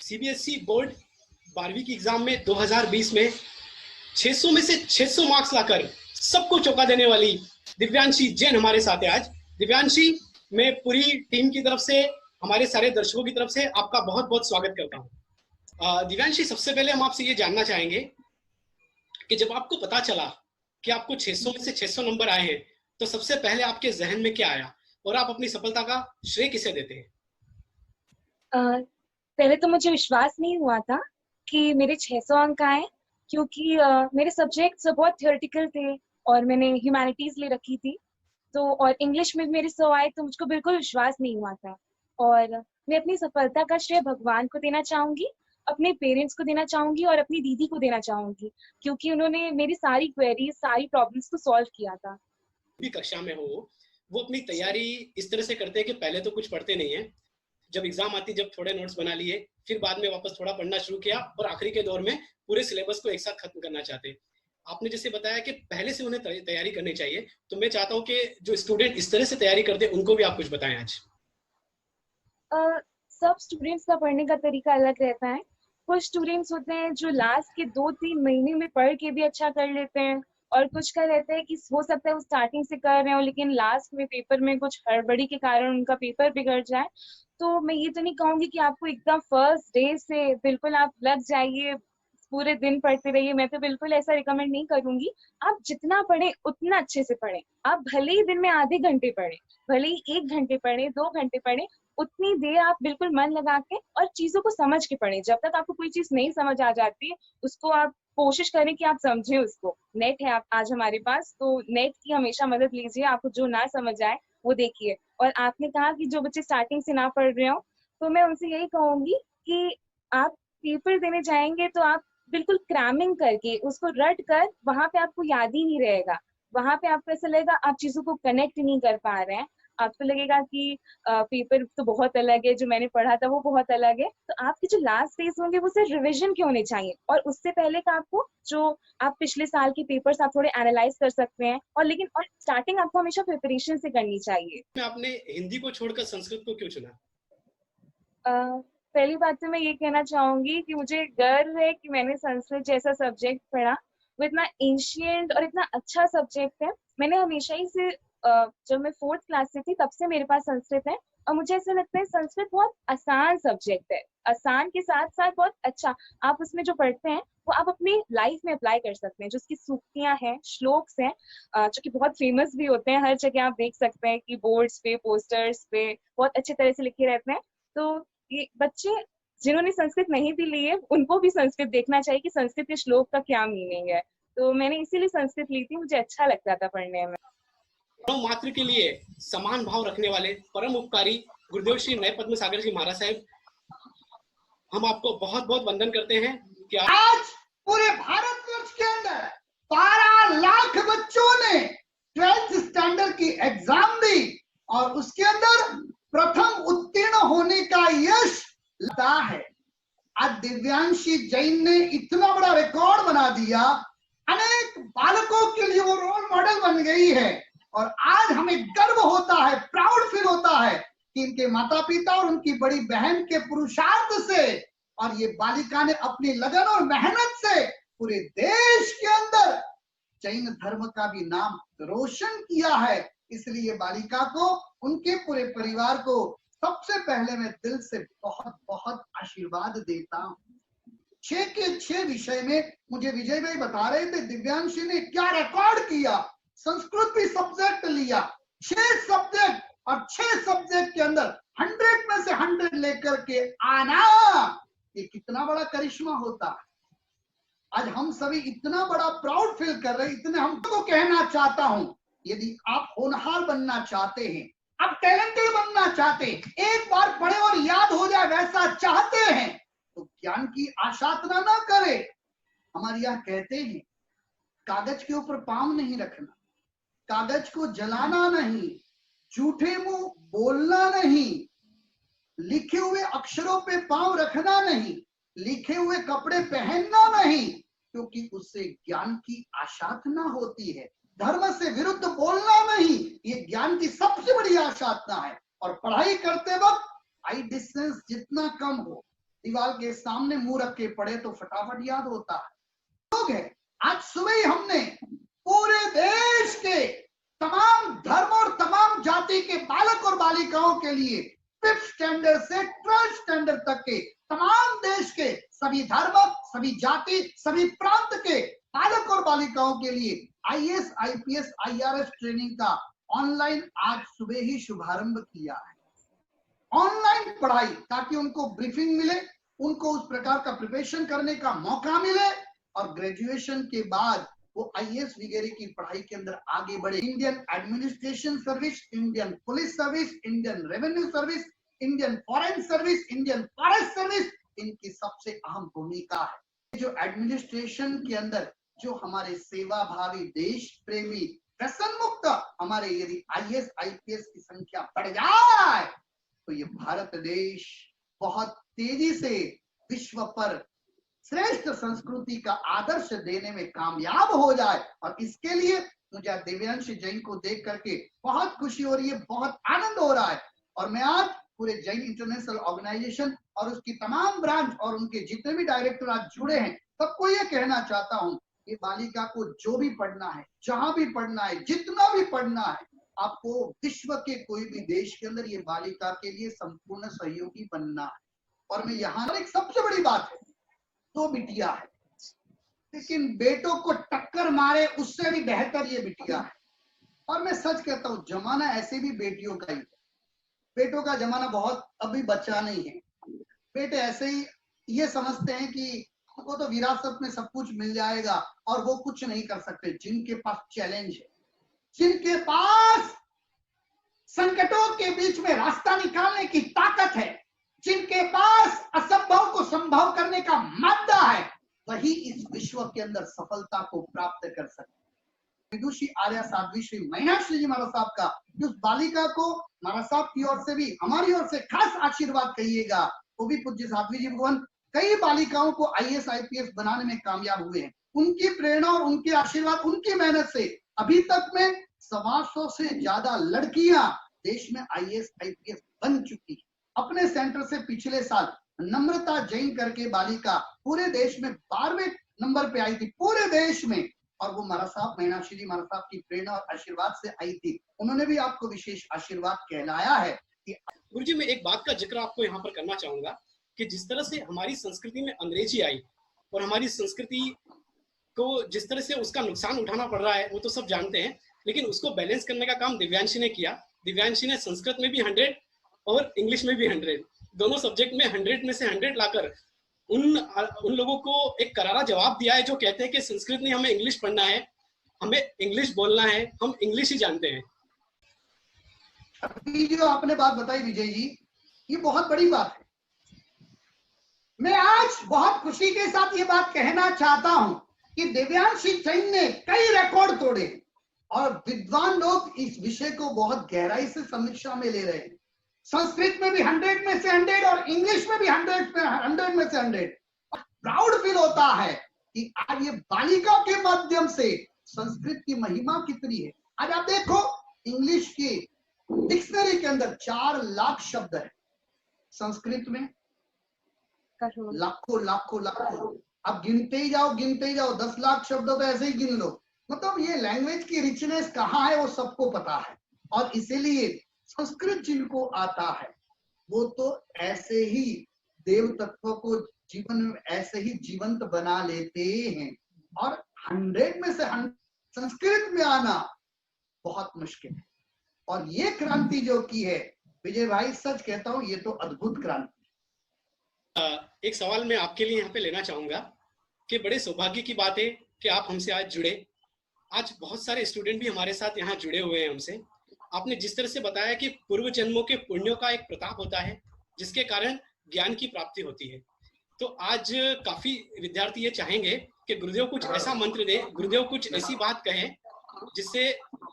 CBSE board 12वीं की exam में 2020 में 600 में से 600 मार्क्स लाकर सबको चौंका देने वाली दिव्यांशी जैन हमारे साथ है आज। दिव्यांशी, मैं पूरी टीम की तरफ से, हमारे सारे दर्शकों की तरफ से आपका बहुत बहुत स्वागत करता हूँ। दिव्यांशी, सबसे पहले हम आपसे ये जानना चाहेंगे कि जब आपको पता चला कि आपको 600 में से 600 नंबर आए हैं, तो सबसे पहले आपके जहन में क्या आया और आप अपनी सफलता का श्रेय किसे देते हैं? पहले तो मुझे विश्वास नहीं हुआ था कि मेरे 600 अंक आए, क्योंकि मेरे सब्जेक्ट्स बहुत थियोरेटिकल थे और मैंने ह्यूमैनिटीज ले रखी थी। तो और इंग्लिश में भी मेरे 100 आए, तो मुझको बिल्कुल विश्वास नहीं हुआ था। और मैं अपनी सफलता का श्रेय भगवान को देना चाहूंगी, अपने पेरेंट्स को देना चाहूंगी और अपनी दीदी को देना चाहूंगी, क्योंकि उन्होंने मेरी सारी क्वेरीज, सारी प्रॉब्लम्स को सॉल्व किया था। भी कक्षा में हो, वो अपनी तैयारी इस तरह से करते हैं कि पहले तो कुछ पढ़ते नहीं है, जब एग्जाम आती जब थोड़े नोट्स बना लिए, फिर बाद में वापस थोड़ा पढ़ना शुरू किया और आखिरी के दौर में पूरे सिलेबस को एक साथ खत्म करना चाहते। आपने जैसे बताया कि पहले से उन्हें तैयारी करनी चाहिए, तो मैं चाहता हूं कि जो स्टूडेंट इस तरह से तैयारी करते हैं उनको भी आप कुछ बताएं आज। सब स्टूडेंट्स का पढ़ने का तरीका अलग रहता है। कुछ स्टूडेंट्स होते हैं जो लास्ट के 2-3 महीने में पढ़ के भी अच्छा कर लेते हैं, और कुछ का रहता है कि हो सकता है वो स्टार्टिंग से कर रहे हो लेकिन लास्ट में पेपर में कुछ हड़बड़ी के कारण उनका पेपर बिगड़ जाए। तो मैं ये तो नहीं कहूंगी कि आपको एकदम फर्स्ट डे से बिल्कुल आप लग जाइए, पूरे दिन पढ़ते रहिए। मैं तो बिल्कुल ऐसा रिकमेंड नहीं करूंगी। आप जितना पढ़े उतना अच्छे से पढ़ें। आप भले ही दिन में आधे घंटे पढ़ें, भले ही 1 घंटे पढ़े, 2 घंटे पढ़े, उतनी देर आप बिल्कुल मन लगा के और चीजों को समझ के पढ़ें। जब तक आपको कोई चीज नहीं समझ आ जाती है, उसको आप कोशिश करें कि आप समझें उसको। नेट है आप आज हमारे पास, तो नेट की हमेशा मदद लीजिए। आपको जो ना समझ आए वो देखिए। और आपने कहा कि जो बच्चे स्टार्टिंग से ना पढ़ रहे हो, तो मैं उनसे यही कहूंगी कि आप पेपर देने जाएंगे तो आप बिल्कुल क्रैमिंग करके उसको रट कर, वहां पे आपको याद ही नहीं रहेगा। वहां पे आपको ऐसा लगेगा आप चीजों को कनेक्ट नहीं कर पा रहे हैं। आपको लगेगा कि पेपर तो बहुत अलग है, जो मैंने पढ़ा था वो बहुत अलग है। तो आपके जो लास्ट डेज होंगे वो सिर्फ रिविजन के होने चाहिए, और उससे पहले का आपको जो आप पिछले साल के पेपर्स आप थोड़े एनालाइज कर सकते हैं। और स्टार्टिंग आपको हमेशा प्रिपरेशन से करनी चाहिए। आपने हिंदी को छोड़कर संस्कृत को क्यों चुना? पहली बात तो मैं ये कहना चाहूंगी कि मुझे गर्व है कि मैंने संस्कृत जैसा सब्जेक्ट पढ़ा। वो इतना एंशियंट और इतना अच्छा सब्जेक्ट है। मैंने हमेशा ही से जब मैं 4th क्लास से थी तब से मेरे पास संस्कृत है, और मुझे ऐसा लगता है संस्कृत बहुत आसान सब्जेक्ट है। आसान के साथ साथ बहुत अच्छा। आप उसमें जो पढ़ते हैं वो आप अपनी लाइफ में अप्लाई कर सकते हैं। जो उसकी सूक्तियां हैं, श्लोक्स हैं, जो कि बहुत फेमस भी होते हैं, हर जगह आप देख सकते हैं कि बोर्ड्स पे, पोस्टर्स पे बहुत अच्छे तरह से लिखे रहते हैं। तो ये बच्चे जिन्होंने संस्कृत नहीं भी ली है उनको भी संस्कृत देखना चाहिए कि संस्कृत के श्लोक का क्या मीनिंग है। तो मैंने इसीलिए संस्कृत ली थी, मुझे अच्छा लगता था पढ़ने में। मात्र के लिए समान भाव रखने वाले परम उपकारी गुरुदेव श्री नए पद्म सागर जी महाराज साहब, हम आपको बहुत बहुत वंदन करते हैं कि आज पूरे भारतवर्ष के अंदर 12 लाख बच्चों ने 12th स्टैंडर्ड की एग्जाम दी और उसके अंदर प्रथम उत्तीर्ण होने का यश लगा है। आज दिव्यांशी जैन ने इतना बड़ा रिकॉर्ड बना दिया, अनेक बालकों के लिए वो रोल मॉडल बन गई है। और आज हमें गर्व होता है, प्राउड फील होता है कि इनके माता पिता और उनकी बड़ी बहन के पुरुषार्थ से और ये बालिका ने अपनी लगन और मेहनत से पूरे देश के अंदर जैन धर्म का भी नाम रोशन किया है। इसलिए बालिका को, उनके पूरे परिवार को सबसे पहले मैं दिल से बहुत बहुत आशीर्वाद देता हूँ। 6 के 6 विषय में मुझे विजय भाई बता रहे थे दिव्यांशी ने क्या रिकॉर्ड किया। संस्कृत भी सब्जेक्ट लिया, 6 सब्जेक्ट, और 6 सब्जेक्ट के अंदर 100 में से 100 लेकर के आना, ये कितना बड़ा करिश्मा होता है। आज हम सभी इतना बड़ा प्राउड फील कर रहे हैं। इतने हमको कहना चाहता हूं, यदि आप होनहार बनना चाहते हैं, आप टैलेंटेड बनना चाहते हैं, एक बार पढ़े और याद हो जाए वैसा चाहते हैं, तो ज्ञान की आशातना ना करें। हमारे यहाँ कहते हैं कागज के ऊपर पाम नहीं रखना, कागज को जलाना नहीं, झूठे मुंह बोलना नहीं, लिखे हुए अक्षरों पे पांव रखना नहीं, लिखे हुए कपड़े पहनना नहीं, क्योंकि उससे ज्ञान की आशातना होती है। धर्म से विरुद्ध बोलना नहीं, ये ज्ञान की सबसे बड़ी आशातना है। और पढ़ाई करते वक्त आई डिस्टेंस जितना कम हो, दीवार के सामने मुंह रख के पढ़े तो फटाफट याद होता है। लोग है, आज सुबह ही हमने पूरे देश के तमाम धर्म और तमाम जाति के बालक और बालिकाओं के लिए 5th स्टैंडर्ड से 12th स्टैंडर्ड तक के तमाम देश के सभी धर्म, सभी जाति, सभी प्रांत के बालक और बालिकाओं के लिए IAS, IPS, IRS ट्रेनिंग का ऑनलाइन आज सुबह ही शुभारंभ किया है। ऑनलाइन पढ़ाई, ताकि उनको ब्रीफिंग मिले, उनको उस प्रकार का प्रिपरेशन करने का मौका मिले और ग्रेजुएशन के बाद वो IAS वगैरह की पढ़ाई के अंदर आगे बढ़े। Indian administration service, Indian police service, Indian revenue service, Indian foreign service, Indian forest service, इनकी सबसे अहम भूमिका है। जो एडमिनिस्ट्रेशन के अंदर जो हमारे सेवा भावी, देश प्रेमी, व्यसन मुक्त हमारे यदि IAS, IPS की संख्या बढ़ जाए तो ये भारत देश बहुत तेजी से विश्व पर श्रेष्ठ संस्कृति का आदर्श देने में कामयाब हो जाए। और इसके लिए मुझे दिव्यांश जैन को देख करके बहुत खुशी हो रही है, बहुत आनंद हो रहा है। और मैं आज पूरे जैन इंटरनेशनल ऑर्गेनाइजेशन और उसकी तमाम ब्रांच और उनके जितने भी डायरेक्टर आज जुड़े हैं, सबको ये कहना चाहता हूँ, ये बालिका को जो भी पढ़ना है, जहां भी पढ़ना है, जितना भी पढ़ना है, आपको विश्व के कोई भी देश के अंदर ये बालिका के लिए संपूर्ण सहयोगी बनना है। और मैं यहाँ एक सबसे बड़ी बात है, 2 बिटिया है, लेकिन बेटों को टक्कर मारे उससे भी बेहतर ये बिटिया है। और मैं सच कहता हूँ, जमाना ऐसे भी बेटियों का ही है। बेटों का जमाना बहुत अभी बचा नहीं है। बेटे ऐसे ही ये समझते हैं कि वो तो विरासत में सब कुछ मिल जाएगा और वो कुछ नहीं कर सकते। जिनके पास चैलेंज है, जिनके पास संकटों के बीच में रास्ता निकालने की ताकत है, जिनके पास असंभव को संभव करने का मादा है, वही इस विश्व के अंदर सफलता को प्राप्त कर सकते। विदुषी आर्या साध्वी श्री मीनाक्षी जी महाराज साहब का, उस बालिका को महाराज साहब की ओर से भी, हमारी ओर से खास आशीर्वाद कहिएगा। वो भी पूज्य साध्वी जी भगवान कई बालिकाओं को IAS, IPS बनाने में कामयाब हुए हैं। उनकी प्रेरणा और उनके आशीर्वाद, उनकी मेहनत से अभी तक में 125 से ज्यादा लड़कियां देश में IAS, IPS बन चुकी है। अपने सेंटर से पिछले साल नम्रता जैन करके बालिका पूरे देश में 12वें नंबर पे आई थी, पूरे देश में। और वो महाराज साहब, मीनाक्षी जी महाराज साहब की प्रेरणा और आशीर्वाद से आई थी। उन्होंने भी आपको विशेष आशीर्वाद कहलाया है कि गुरुजी, मैं एक बात का जिक्र आपको यहाँ पर करना चाहूंगा कि जिस तरह से हमारी संस्कृति में अंग्रेजी आई और हमारी संस्कृति को जिस तरह से उसका नुकसान उठाना पड़ रहा है, वो तो सब जानते हैं, लेकिन उसको बैलेंस करने का काम दिव्यांशी ने किया। दिव्यांशी ने संस्कृत में भी 100 और इंग्लिश में भी 100, दोनों सब्जेक्ट में 100 में से 100 लाकर उन लोगों को एक करारा जवाब दिया है जो कहते हैं कि संस्कृत नहीं, हमें इंग्लिश पढ़ना है, हमें इंग्लिश बोलना है, हम इंग्लिश ही जानते हैं। अभी जो आपने बात बताई विजय जी, ये बहुत बड़ी बात है। मैं आज बहुत खुशी के साथ ये बात कहना चाहता हूं कि दिव्यांशी जैन ने कई रिकॉर्ड तोड़े और विद्वान लोग इस विषय को बहुत गहराई से समीक्षा में ले रहे हैं। संस्कृत में भी 100 में से 100 और इंग्लिश में भी 100 में से 100। प्राउड फील होता है कि आज ये बालिका के माध्यम से संस्कृत की महिमा कितनी है। आज आप देखो, इंग्लिश की डिक्शनरी के अंदर 4 लाख शब्द है, संस्कृत में लाखों लाखों लाखों। अब गिनते ही जाओ 10 लाख शब्द तो ऐसे ही गिन लो। मतलब ये लैंग्वेज की रिचनेस कहाँ है वो सबको पता है। और इसीलिए संस्कृत जिनको आता है वो तो ऐसे ही देव तत्व को जीवन में ऐसे ही जीवंत बना लेते हैं। और 100 में से 100 संस्कृत में आना बहुत मुश्किल है। और ये क्रांति जो की है विजय भाई, सच कहता हूं, ये तो अद्भुत क्रांति। एक सवाल मैं आपके लिए यहाँ पे लेना चाहूंगा कि बड़े सौभाग्य की बात है कि आप हमसे आज जुड़े। आज बहुत सारे स्टूडेंट भी हमारे साथ यहाँ जुड़े हुए हैं हमसे। आपने जिस तरह से बताया कि पूर्व जन्मों के पुण्यों का एक प्रताप होता है जिसके कारण ज्ञान की प्राप्ति होती है, तो आज काफी विद्यार्थी ये चाहेंगे कि गुरुदेव कुछ ऐसा मंत्र दे, गुरुदेव कुछ ऐसी बात कहें जिससे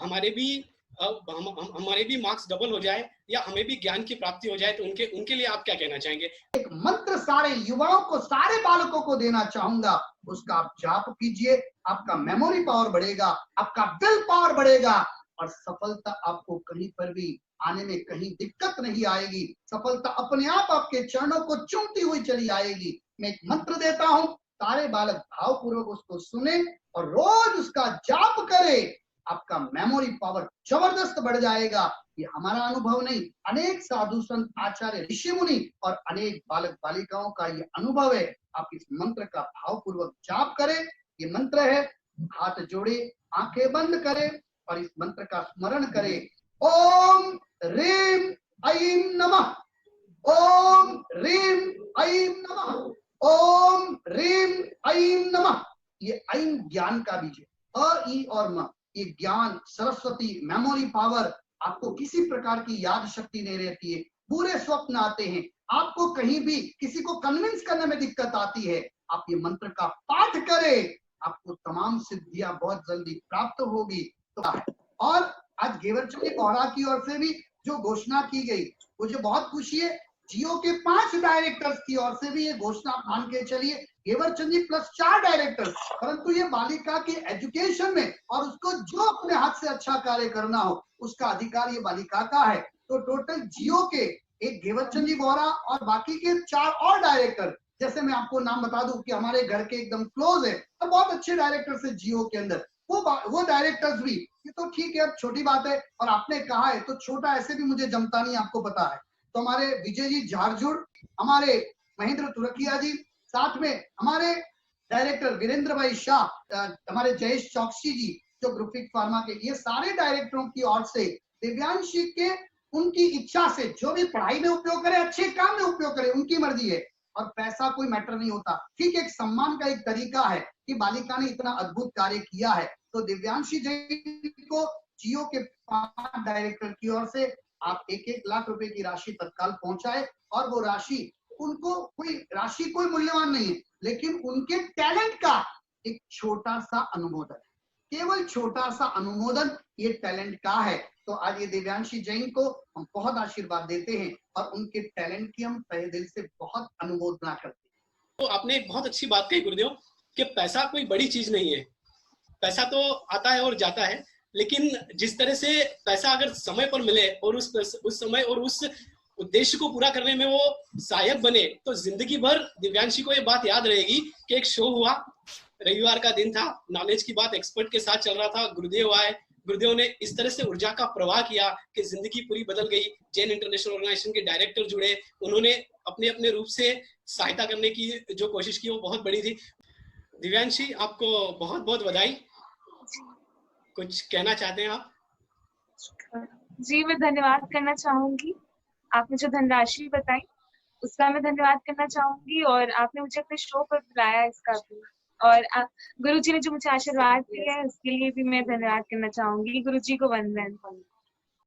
हमारे भी मार्क्स डबल हो जाए या हमें भी ज्ञान की प्राप्ति हो जाए। तो उनके लिए आप क्या कहना चाहेंगे? एक मंत्र सारे युवाओं को, सारे बालकों को देना चाहूंगा, उसका आप जाप कीजिए, आपका मेमोरी पावर बढ़ेगा, आपका विल पावर बढ़ेगा, और सफलता आपको कहीं पर भी आने में कहीं दिक्कत नहीं आएगी। सफलता अपने आप आपके चरणों को चूमती हुई चली आएगी। मैं एक मंत्र देता हूं, सारे बालक भावपूर्वक उसको सुने और रोज उसका जाप करे। आपका मेमोरी पावर जबरदस्त बढ़ जाएगा। ये हमारा अनुभव नहीं, अनेक साधु संत आचार्य ऋषि मुनि और अनेक बालक बालिकाओं का ये अनुभव है। आप इस मंत्र का भावपूर्वक जाप करें। ये मंत्र है, हाथ जोड़े, आंखें बंद करें और इस मंत्र का स्मरण करें। ओम ह्रीम ऐं नमः, ओम ह्रीम ऐं नमः, ओम ह्रीम ऐं नमः। ये ऐं ज्ञान का बीज है, अ ई और म। ये ज्ञान, सरस्वती, मेमोरी पावर, आपको किसी प्रकार की याद शक्ति नहीं रहती है। बुरे स्वप्न आते हैं, आपको कहीं भी किसी को कन्विंस करने में दिक्कत आती है, आप ये मंत्र का पाठ करें, आपको तमाम सिद्धियां बहुत जल्दी प्राप्त होगी। और आज घेवरचंद जी बोहरा की ओर से भी जो घोषणा की गई, मुझे बहुत खुशी है। जियो के 5 डायरेक्टर्स की ओर से भी ये घोषणा मान के चलिए, घेवरचंद जी प्लस 4 डायरेक्टर्स, परंतु ये बालिका के एजुकेशन में और उसको जो अपने हाथ से अच्छा कार्य करना हो उसका अधिकार ये बालिका का है। तो टोटल जियो के एक घेवरचंद जी बोहरा और बाकी के 4 और डायरेक्टर, जैसे मैं आपको नाम बता दूं कि हमारे घर के एकदम क्लोज है और बहुत अच्छे डायरेक्टर्स है जियो के अंदर, वो डायरेक्टर्स भी, ये तो ठीक है, अब छोटी बात है। और आपने कहा है तो छोटा ऐसे भी मुझे जमता नहीं, आपको पता है। तो हमारे विजय जी झारझुड़, हमारे महेंद्र तुरकिया जी, साथ में हमारे डायरेक्टर वीरेंद्र भाई शाह, हमारे जयेश चौकसी जी जो ग्रुपिक फार्मा के, ये सारे डायरेक्टरों की ओर से दिव्यांशी के उनकी इच्छा से जो भी पढ़ाई में उपयोग करे, अच्छे काम में उपयोग करे, उनकी मर्जी है और पैसा कोई मैटर नहीं होता। ठीक, एक सम्मान का एक तरीका है कि बालिका ने इतना अद्भुत कार्य किया है। तो दिव्यांशी जी को जियो के 5 डायरेक्टर की ओर से आप 1-1 लाख रुपए की राशि तत्काल पहुंचाए। और वो राशि, उनको कोई मूल्यवान नहीं है, लेकिन उनके टैलेंट का एक छोटा सा अनुमोदन, केवल छोटा सा अनुमोदन ये टैलेंट का है। तो आज ये दिव्यांशी जैन को हम बहुत आशीर्वाद देते हैं और उनके टैलेंट की हम तहे दिल से बहुत अनुमोदना करते हैं। तो आपने एक बहुत अच्छी बात कही गुरुदेव कि पैसा कोई बड़ी चीज नहीं है। पैसा तो आता है और जाता है, लेकिन जिस तरह से पैसा अगर समय पर मिले और उस समय और उस उद्देश्य को पूरा करने में वो सहायक बने, तो जिंदगी भर दिव्यांशी को ये बात याद रहेगी कि एक शो हुआ, रविवार का दिन था, नॉलेज की बात एक्सपर्ट के साथ चल रहा था, गुरुदेव आए, गुरुदेव ने इस तरह से ऊर्जा का प्रवाह किया कि जिंदगी पूरी बदल गई। जैन इंटरनेशनल ऑर्गेनाइजेशन के डायरेक्टर जुड़े, उन्होंने अपने अपने रूप से सहायता करने की जो कोशिश की वो बहुत बड़ी थी। दिव्यांशी, आपको बहुत बहुत बधाई। कुछ कहना चाहते हैं आप? जी, मैं धन्यवाद करना चाहूंगी। आपने जो धनराशि बताई उसका मैं धन्यवाद करना चाहूंगी, और आपने मुझे अपने शो पर बुलाया इसका भी, और गुरु जी ने जो मुझे आशीर्वाद दिया है उसके लिए भी मैं धन्यवाद करना चाहूंगी। गुरु जी को वंदन।